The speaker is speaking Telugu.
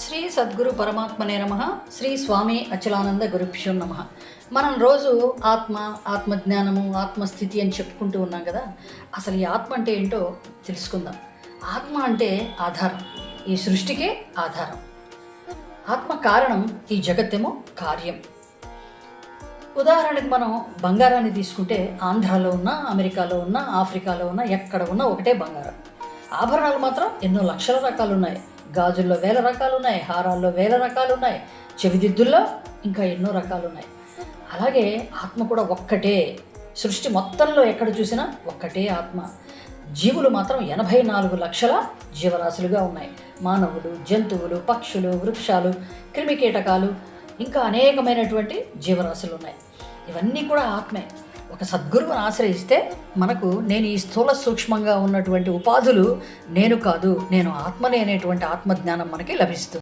శ్రీ సద్గురు పరమాత్మనే నమః. శ్రీ స్వామి అచలానంద గురుభ్యో నమః. మనం రోజు ఆత్మజ్ఞానము, ఆత్మస్థితి అని చెప్పుకుంటూ ఉన్నాం కదా. అసలు ఈ ఆత్మ అంటే ఏంటో తెలుసుకుందాం. ఆత్మ అంటే ఆధారం, ఈ సృష్టికే ఆధారం. ఆత్మ కారణం, ఈ జగత్తేమో కార్యం. ఉదాహరణకు మనం బంగారాన్ని తీసుకుంటే ఆంధ్రాలో ఉన్న, అమెరికాలో ఉన్న, ఆఫ్రికాలో ఉన్న, ఎక్కడ ఉన్న ఒకటే బంగారం. ఆభరణాలు మాత్రం ఎన్నో లక్షల రకాలు ఉన్నాయి. గాజుల్లో వేల రకాలు ఉన్నాయి, హారాల్లో వేల రకాలు ఉన్నాయి, చెవిదిద్దుల్లో ఇంకా ఎన్నో రకాలు ఉన్నాయి. అలాగే ఆత్మ కూడా ఒక్కటే. సృష్టి మొత్తంలో ఎక్కడ చూసినా ఒక్కటే ఆత్మ. జీవులు మాత్రం 84 లక్షల జీవరాశులుగా ఉన్నాయి. మానవులు, జంతువులు, పక్షులు, వృక్షాలు, క్రిమికీటకాలు, ఇంకా అనేకమైనటువంటి జీవరాశులు ఉన్నాయి. ఇవన్నీ కూడా ఆత్మే. ఒక సద్గురువుని ఆశ్రయిస్తే మనకు నేను ఈ స్థూల సూక్ష్మంగా ఉన్నటువంటి ఉపాధులు నేను కాదు, నేను ఆత్మనే అనేటువంటి ఆత్మజ్ఞానం మనకి లభిస్తుంది.